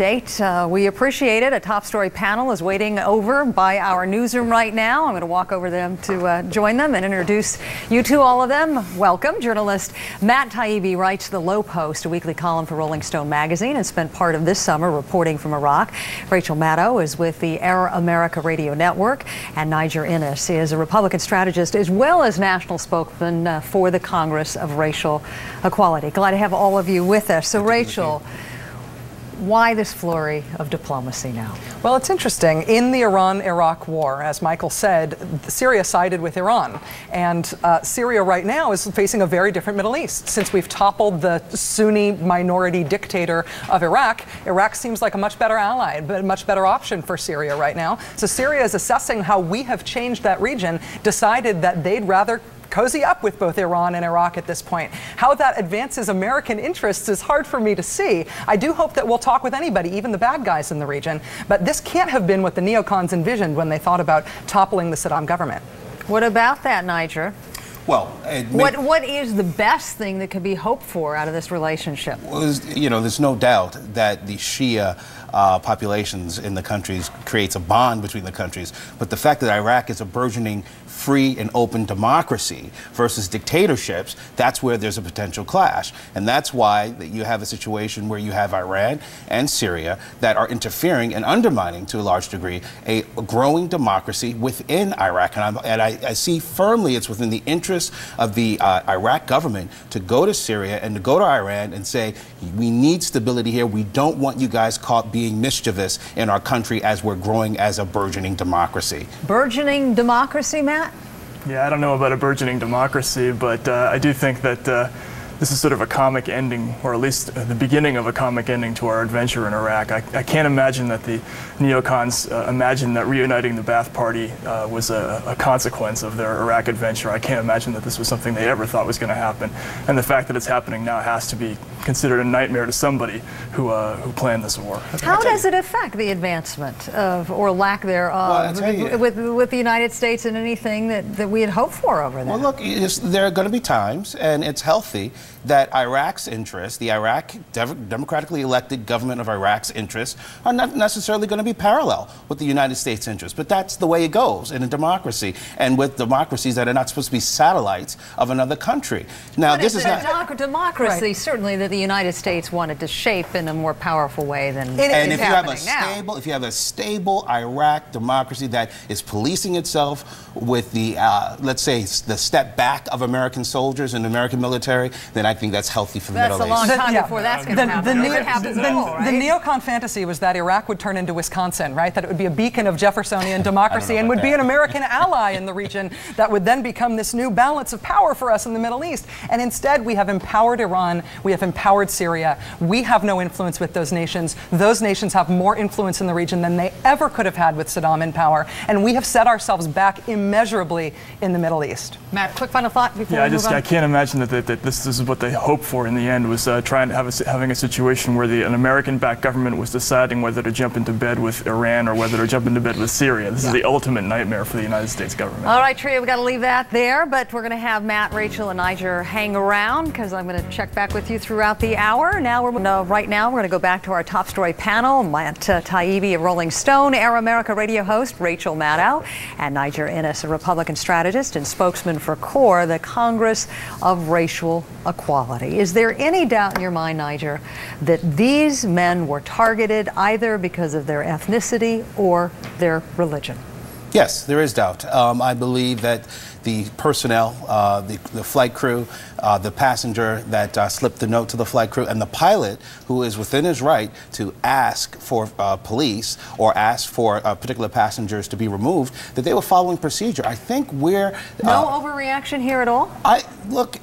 update. We appreciate it. A top story panel is waiting over by our newsroom right now. I'm going to walk over them to join them and introduce you to all of them. Welcome. Journalist Matt Taibbi writes the Low Post, a weekly column for Rolling Stone magazine, and spent part of this summer reporting from Iraq. Rachel Maddow is with the Air America Radio Network, and Niger Innis is a Republican strategist as well as national spokesman for the Congress of Racial Equality. Glad to have all of you with us. So, Rachel, why this flurry of diplomacy now? Well, it's interesting. In the Iran-Iraq war, as Michael said, Syria sided with Iran. And Syria right now is facing a very different Middle East. Since we've toppled the Sunni minority dictator of Iraq, Iraq seems like a much better ally, a much better option for Syria right now. So Syria is assessing how we have changed that region, decided that they'd rather cozy up with both Iran and Iraq at this point. How that advances American interests is hard for me to see. I do hope that we'll talk with anybody, even the bad guys in the region. But this can't have been what the neocons envisioned when they thought about toppling the Saddam government. What about that, Niger? Well, what is the best thing that could be hoped for out of this relationship? Well, you know, there's no doubt that the Shia populations in the countries creates a bond between the countries. But the fact that Iraq is a burgeoning free and open democracy versus dictatorships, that's where there's a potential clash. And that's why you have a situation where you have Iran and Syria that are interfering and undermining, to a large degree, a growing democracy within Iraq. And I see firmly it's within the interest of the Iraq government to go to Syria and to go to Iran and say, we need stability here. We don't want you guys caught being mischievous in our country as we're growing as a burgeoning democracy. Burgeoning democracy, Matt? Yeah, I don't know about a burgeoning democracy, but I do think that this is sort of a comic ending, or at least the beginning of a comic ending to our adventure in Iraq. I can't imagine that the neocons imagined that reuniting the Ba'ath Party was a consequence of their Iraq adventure. I can't imagine that this was something they ever thought was going to happen. And the fact that it's happening now has to be considered a nightmare to somebody who planned this war. How does it affect the advancement of, or lack thereof, with the United States and anything that we had hoped for over there? Well, look, there are going to be times, and it's healthy, that Iraq's interests, the Iraq democratically elected government of Iraq's interests, are not necessarily going to be parallel with the United States interests. But that's the way it goes in a democracy, and with democracies that are not supposed to be satellites of another country. Now, but this is not a democracy, right, certainly that the United States wanted to shape in a more powerful way than and if you have a stable, if you have a stable Iraq democracy that is policing itself with the let's say the step back of American soldiers and the American military, then I think that's healthy for the Middle East. That's a long time before that's going to happen. The neocon fantasy was that Iraq would turn into Wisconsin, right? That it would be a beacon of Jeffersonian democracy and would be an American ally in the region that would then become this new balance of power for us in the Middle East. And instead, we have empowered Iran, we have empowered Syria. We have no influence with those nations. Those nations have more influence in the region than they ever could have had with Saddam in power. And we have set ourselves back immeasurably in the Middle East. Matt, quick final thought before we move on. I can't imagine that this is what they hoped for in the end, was trying to having a situation where an American-backed government was deciding whether to jump into bed with Iran or whether to jump into bed with Syria. This is the ultimate nightmare for the United States government. All right, Tria, we've got to leave that there, but we're going to have Matt, Rachel, and Niger hang around because I'm going to check back with you throughout the hour. Right now, we're going to go back to our top story panel. Matt Taibbi of Rolling Stone, Air America radio host Rachel Maddow, and Niger Innis, a Republican strategist and spokesman for CORE, the Congress of Racial Equality. Is there any doubt in your mind, Niger, that these men were targeted either because of their ethnicity or their religion? Yes, there is doubt. I believe that the personnel, the flight crew, the passenger that slipped the note to the flight crew, and the pilot, who is within his right to ask for police or ask for particular passengers to be removed, that they were following procedure. I think we're... no overreaction here at all? Look,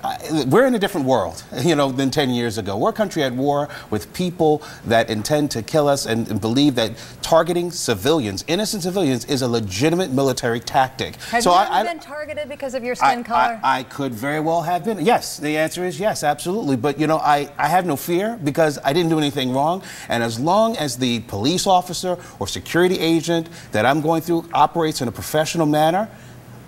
we're in a different world, you know, than 10 years ago. We're a country at war with people that intend to kill us and believe that targeting civilians, innocent civilians, is a legitimate military tactic. Have you ever been targeted because of your skin color? I could very well have been. Yes, the answer is yes, absolutely. But, you know, I have no fear because I didn't do anything wrong. And as long as the police officer or security agent that I'm going through operates in a professional manner,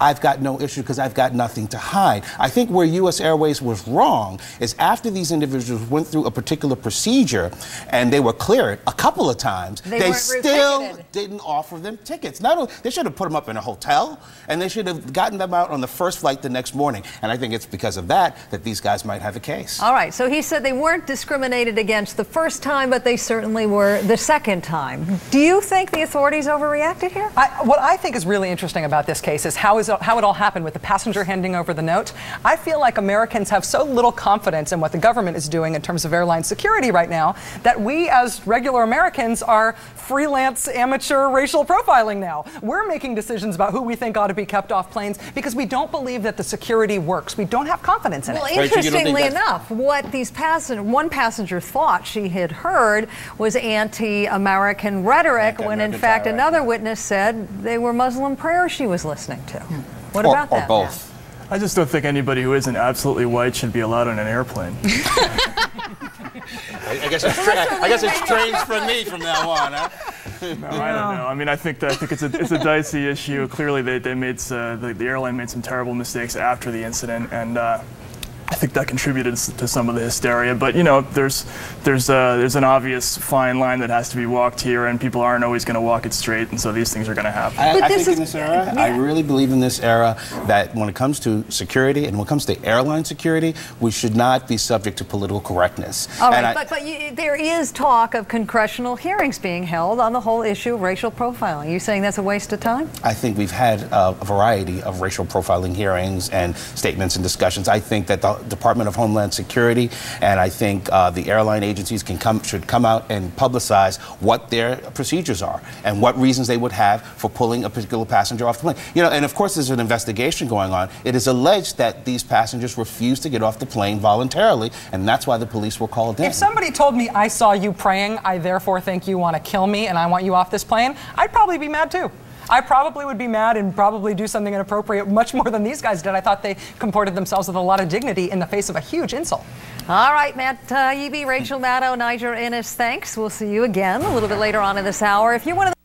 I've got no issue because I've got nothing to hide. I think where U.S. Airways was wrong is after these individuals went through a particular procedure and they were cleared a couple of times, they still didn't offer them tickets. Not only, they should have put them up in a hotel, and they should have gotten them out on the first flight the next morning. And I think it's because of that that these guys might have a case. All right, so he said they weren't discriminated against the first time, but they certainly were the second time. Do you think the authorities overreacted here? What I think is really interesting about this case is how it all happened with the passenger handing over the note. I feel like Americans have so little confidence in what the government is doing in terms of airline security right now that we as regular Americans are freelance amateur racial profiling now. We're making decisions about who we think ought to be kept off planes because we don't believe that the security works. We don't have confidence in it. Well, interestingly enough, what these one passenger thought she had heard was anti-American rhetoric, when in fact another witness said they were Muslim prayers she was listening to. What about that? Or both. I just don't think anybody who isn't absolutely white should be allowed on an airplane. I guess it's trains for me from now on, huh? No, I don't know. I mean, I think it's a dicey issue. Clearly, they made the airline made some terrible mistakes after the incident, and I think that contributed to some of the hysteria. But you know, there's an obvious fine line that has to be walked here, and people aren't always going to walk it straight, and so these things are going to happen. I think in this era, I really believe in this era that when it comes to security and when it comes to airline security, we should not be subject to political correctness. All right, but there is talk of congressional hearings being held on the whole issue of racial profiling. Are you saying that's a waste of time? I think we've had a variety of racial profiling hearings and statements and discussions. I think that the Department of Homeland Security and I think the airline agencies should come out and publicize what their procedures are and what reasons they would have for pulling a particular passenger off the plane. You know, and of course there's an investigation going on. It is alleged that these passengers refused to get off the plane voluntarily, and that's why the police were called in. If somebody told me, I saw you praying, I therefore think you want to kill me and I want you off this plane, I'd probably be mad too. I probably would be mad and probably do something inappropriate much more than these guys did. I thought they comported themselves with a lot of dignity in the face of a huge insult. All right, Matt Taibbi, Rachel Maddow, Niger, Innis, thanks. We'll see you again a little bit later on in this hour. If you're one of the